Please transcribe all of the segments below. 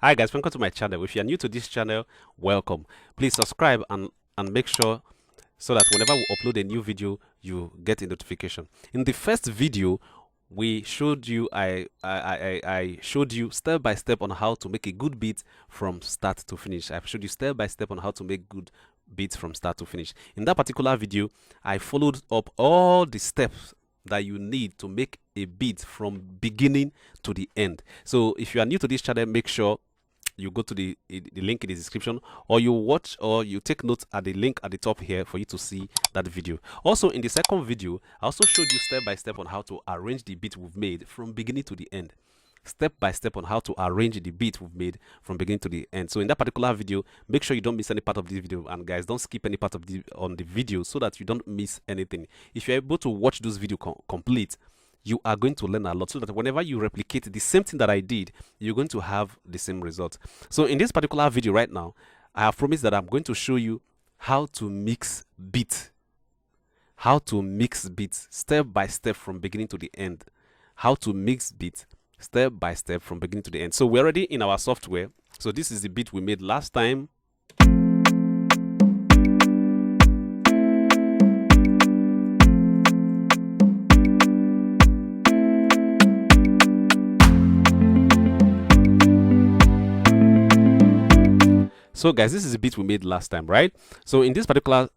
Hi guys, welcome to my channel. If you are new to this channel, welcome. Please subscribe and make sure so that whenever we upload a new video, you get a notification. In the first video, we showed you I showed you step by step on how to make a good beat from start to finish. I showed you step by step on how to make good beats from start to finish. In that particular video, I followed up all the steps that you need to make a beat from beginning to the end. So if you are new to this channel, make sure you go to the link in the description, or you watch or you take note at the link at the top here for you to see that video. Also, in the second video, I also showed you step by step on how to arrange the beat we've made from beginning to the end. Step by step on how to arrange the beat we've made from beginning to the end. So in that particular video, make sure you don't miss any part of this video, and guys, don't skip any part of the video so that you don't miss anything. If you're able to watch those video complete, you are going to learn a lot, so that whenever you replicate the same thing that I did, you're going to have the same result. So in this particular video right now, I have promised that I'm going to show you how to mix beats step by step from beginning to the end. How to mix beats step by step from beginning to the end. So we're already in our software. So this is the beat we made last time. So guys, this is the beat we made last time, right? So in this particular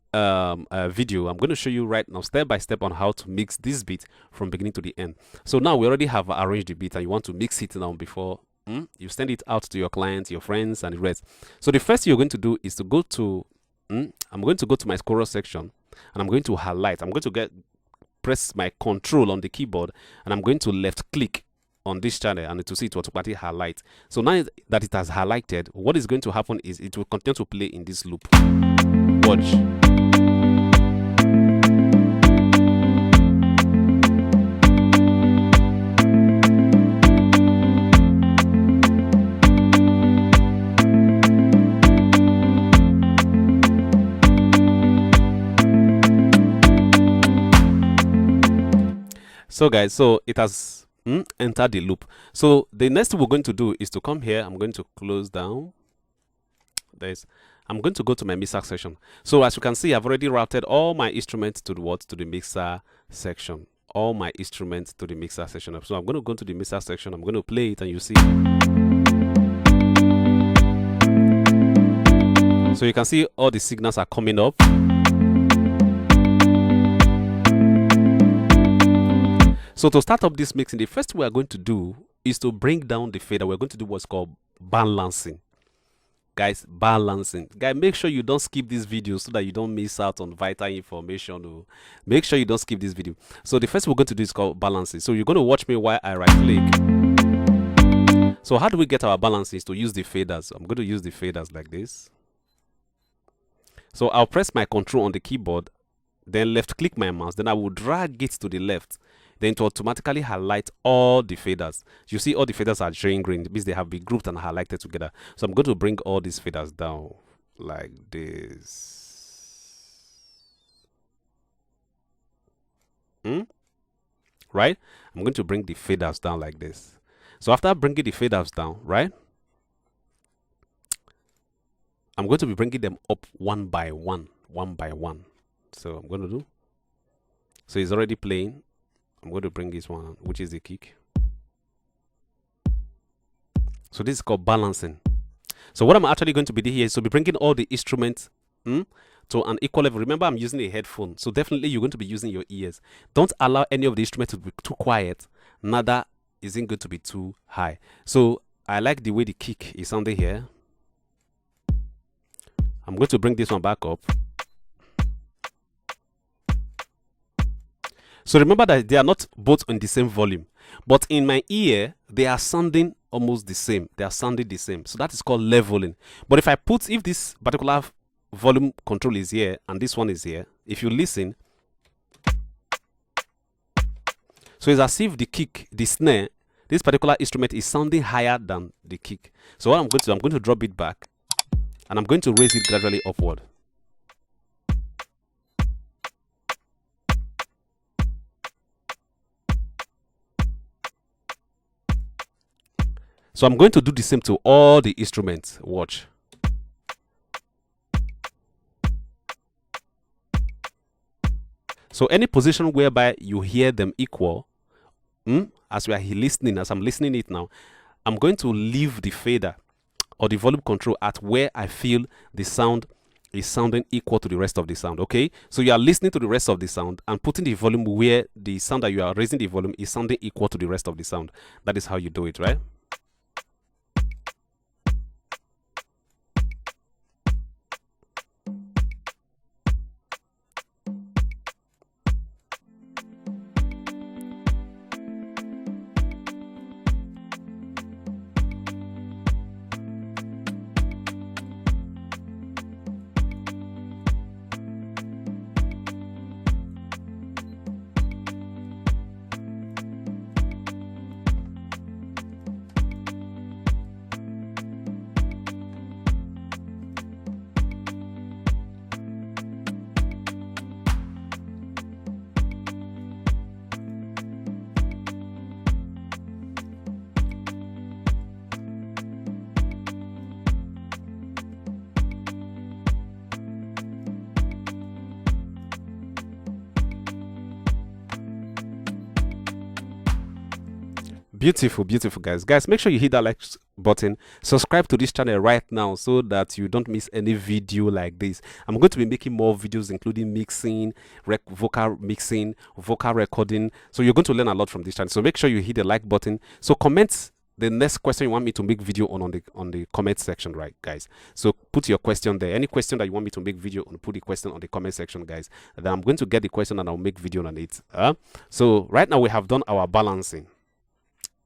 video, I'm going to show you right now step by step on how to mix this beat from beginning to the end. So now we already have arranged the beat, and you want to mix it now before you send it out to your clients, your friends, and the rest. So the first thing you're going to do is to go to I'm going to go to my chorus section, and I'm going to highlight. I'm going to press my control on the keyboard, and I'm going to left click on this channel, and to see it automatically highlight. So now that it has highlighted, what is going to happen is it will continue to play in this loop. Watch. So guys, so it has enter the loop. So the next thing we're going to do is to come here. I'm going to close down this. I'm going to go to my mixer section. So as you can see, I've already routed all my instruments to the mixer section. All my instruments to the mixer section. So I'm going to go to the mixer section. I'm going to play it, and you see. So you can see all the signals are coming up. So to start up this mixing, the first thing we are going to do is to bring down the fader. We're going to do what's called balancing. Guys, balancing. Guys, make sure you don't skip this video so that you don't miss out on vital information. Make sure you don't skip this video. So the first thing we're going to do is called balancing. So you're going to watch me while I right click. So how do we get our balancing? Is to use the faders. I'm going to use the faders like this. So I'll press my control on the keyboard, then left click my mouse, then I will drag it to the left. Then to automatically highlight all the faders. You see all the faders are showing green because they have been grouped and highlighted together. So I'm going to bring all these faders down like this. Right? I'm going to bring the faders down like this. So after bringing the faders down, right? I'm going to be bringing them up one by one. So I'm going to do. So it's already playing. I'm going to bring this one, which is the kick. So this is called balancing. So what I'm actually going to be doing here is to be bringing all the instruments to an equal level. Remember, I'm using a headphone, so definitely you're going to be using your ears. Don't allow any of the instruments to be too quiet. Neither isn't going to be too high. So I like the way the kick is sounding here. I'm going to bring this one back up. So remember that they are not both on the same volume, but in my ear, they are sounding almost the same. They are sounding the same. So that is called leveling. But if this particular volume control is here and this one is here, if you listen, so it's as if the kick, the snare, this particular instrument is sounding higher than the kick. So what I'm going to do, I'm going to drop it back, and I'm going to raise it gradually upward. So I'm going to do the same to all the instruments. Watch. So any position whereby you hear them equal, as we are listening, as I'm listening it now, I'm going to leave the fader or the volume control at where I feel the sound is sounding equal to the rest of the sound. Okay, so you are listening to the rest of the sound and putting the volume where the sound that you are raising the volume is sounding equal to the rest of the sound. That is how you do it, right? Beautiful, beautiful, guys. Make sure you hit that like button, subscribe to this channel right now so that you don't miss any video like this. I'm going to be making more videos including mixing, vocal mixing, vocal recording. So you're going to learn a lot from this channel. So make sure you hit the like button. So comment the next question you want me to make video on the comment section, right, guys? So put your question there. Any question that you want me to make video on, put the question on the comment section, guys. And then I'm going to get the question and I'll make video on it. So right now we have done our balancing.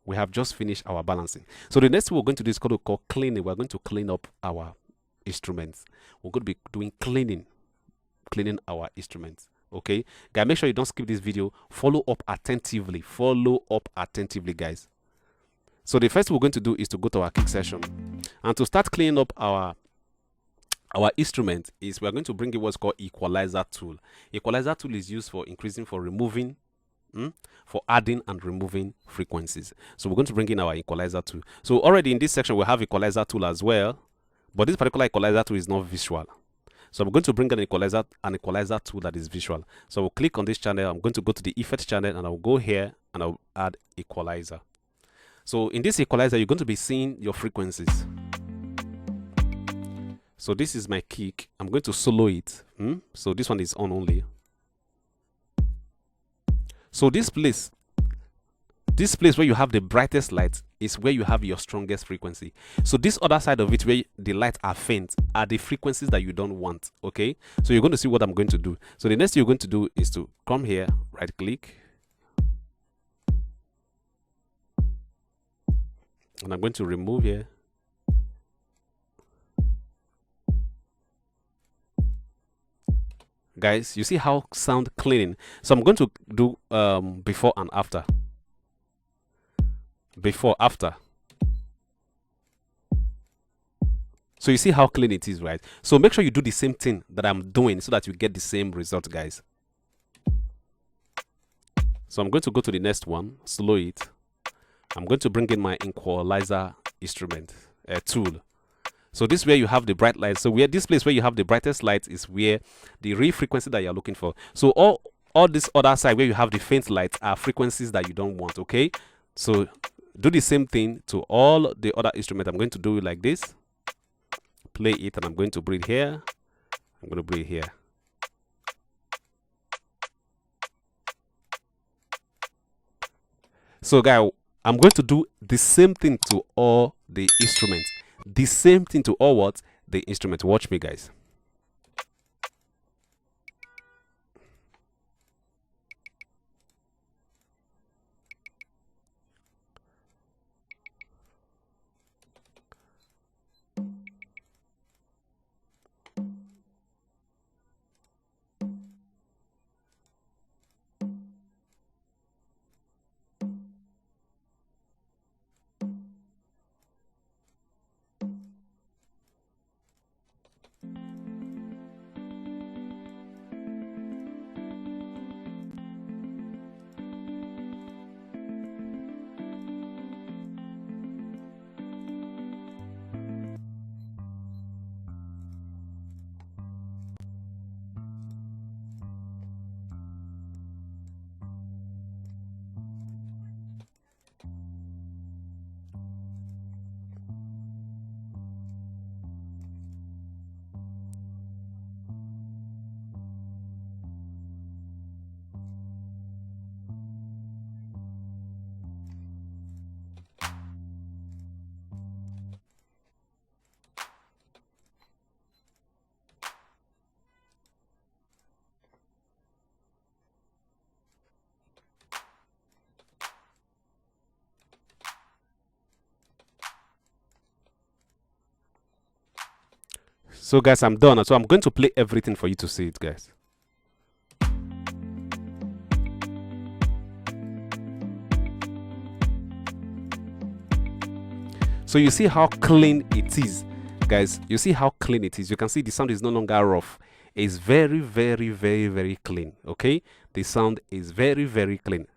We have just finished our balancing. So the next thing we're going to do is called cleaning. We're going to clean up our instruments. We're going to be doing cleaning our instruments. Okay, guys, make sure you don't skip this video. Follow up attentively, guys. So the first thing we're going to do is to go to our kick session, and to start cleaning up our instrument is we're going to bring in what's called equalizer tool. Equalizer tool is used for increasing, for removing, for adding and removing frequencies. So we're going to bring in our equalizer tool. So already in this section we have equalizer tool as well, but this particular equalizer tool is not visual. So I'm going to bring in an equalizer tool that is visual. So we'll click on this channel. I'm going to go to the effect channel and I'll go here and I'll add equalizer. So in this equalizer you're going to be seeing your frequencies. So this is my kick. I'm going to solo it. So this one is on only. So this place where you have the brightest light is where you have your strongest frequency. So this other side of it where the lights are faint are the frequencies that you don't want. Okay, so you're going to see what I'm going to do. So the next thing you're going to do is to come here, right click, and I'm going to remove here. Guys, you see how sound cleaning. So I'm going to do before and after. Before, after. So you see how clean it is, right? So make sure you do the same thing that I'm doing so that you get the same result, guys. So I'm going to go to the next one, slow it. I'm going to bring in my equalizer instrument tool. So this is where you have the bright light. So where this place where you have the brightest light is where the real frequency that you're looking for. So all this other side where you have the faint lights are frequencies that you don't want. Okay, so do the same thing to all the other instruments. I'm going to do it like this. Play it, and I'm going to breathe here. I'm going to breathe here. So guys, I'm going to do the same thing to all the instruments. The same thing to all what? The instruments. Watch me, guys. So guys, I'm done. So I'm going to play everything for you to see it, guys. So you see how clean it is, guys. You see how clean it is. You can see the sound is no longer rough. It's very, very, very, very clean. Okay, the sound is very, very clean.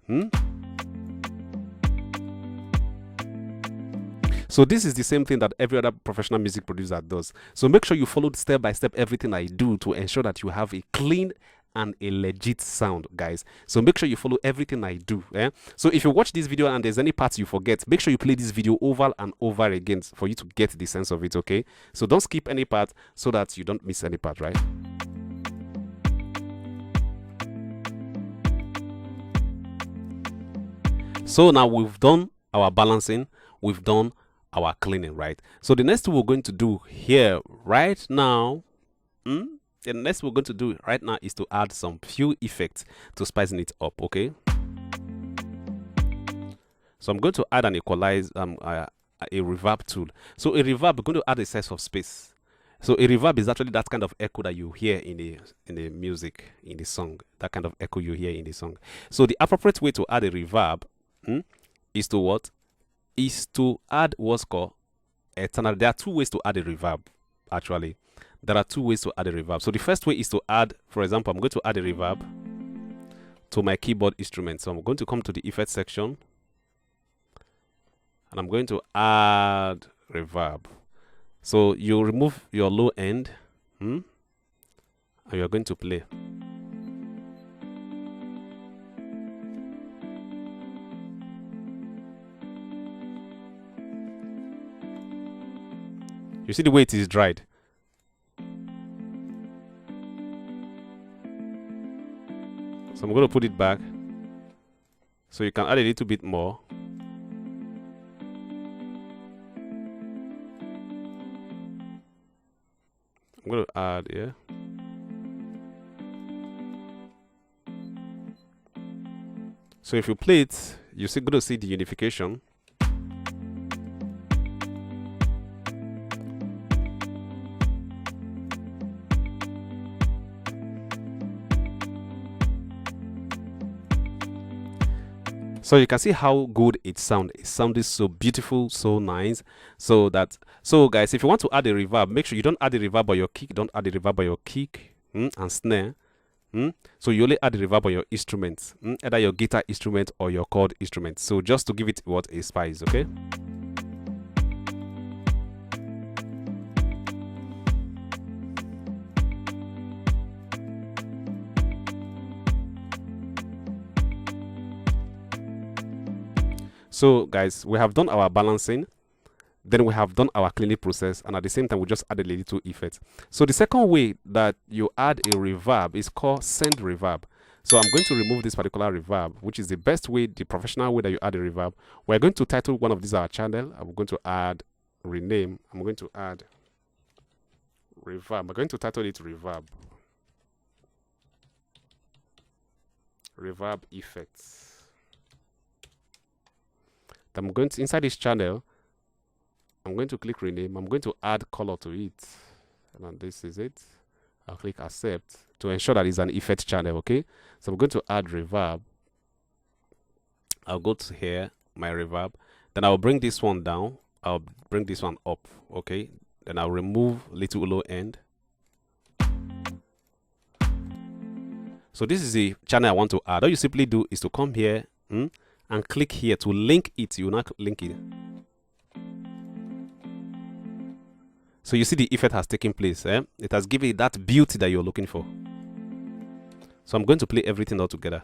So this is the same thing that every other professional music producer does. So make sure you follow step by step everything I do to ensure that you have a clean and a legit sound, guys. So make sure you follow everything I do. So if you watch this video and there's any parts you forget, make sure you play this video over and over again for you to get the sense of it. Okay, so don't skip any part so that you don't miss any part, right? So now we've done our balancing, we've done our cleaning, right? So the next thing we're going to do here right now, the next we're going to do right now is to add some few effects to spicing it up. Okay, so I'm going to add an equalize, a reverb tool. So a reverb, we're going to add a sense of space. So a reverb is actually that kind of echo that you hear in the music, in the song, that kind of echo you hear in the song. So the appropriate way to add a reverb is to what? Is to add what's called external. There are two ways to add a reverb, actually. There are two ways to add a reverb. So the first way is to add, for example, I'm going to add a reverb to my keyboard instrument. So I'm going to come to the effect section and I'm going to add reverb. So you remove your low end and you're going to play. You see the way it is dried. So I'm going to put it back. So you can add a little bit more. I'm going to add here. So if you play it, you're going to see the unification. So you can see how good it sounds. It sounded so beautiful, so nice. So guys, if you want to add a reverb, make sure you don't add the reverb by your kick. Don't add the reverb by your kick and snare. So you only add the reverb by your instruments, either your guitar instrument or your chord instrument. So just to give it what a spice, okay? So guys, we have done our balancing, then we have done our cleaning process, and at the same time we just added a little effect. So the second way that you add a reverb is called send reverb. So I'm going to remove this particular reverb, which is the best way, the professional way that you add a reverb. We're going to title one of these our channel. I'm going to add rename. I'm going to add reverb. I'm going to title it reverb. Reverb effects. I'm going to, inside this channel, I'm going to click rename. I'm going to add color to it. And this is it. I'll click accept to ensure that it's an effect channel, okay? So I'm going to add reverb. I'll go to here, my reverb. Then I'll bring this one down. I'll bring this one up, okay? Then I'll remove little low end. So this is the channel I want to add. All you simply do is to come here, and click here to link it. You will not link it. So you see the effect has taken place. It has given you that beauty that you're looking for. So I'm going to play everything all together.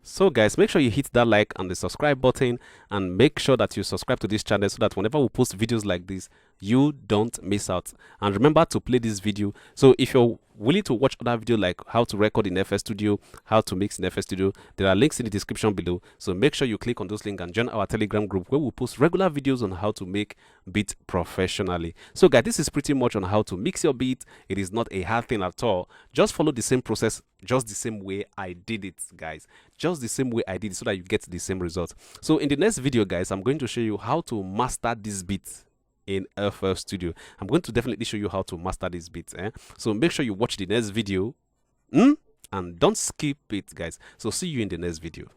So guys, make sure you hit that like and the subscribe button, and make sure that you subscribe to this channel so that whenever we post videos like this, you don't miss out. And remember to play this video. So if you're willing to watch other video like how to record in FL Studio, how to mix in FL Studio, there are links in the description below. So make sure you click on those links and join our Telegram group where we post regular videos on how to make beat professionally. So guys, this is pretty much on how to mix your beat. It is not a hard thing at all. Just follow the same process, just the same way I did it, guys. Just the same way I did it so that you get the same result. So in the next video, guys, I'm going to show you how to master this beat in FL Studio. I'm going to definitely show you how to master this beat. So make sure you watch the next video and don't skip it, guys. So see you in the next video.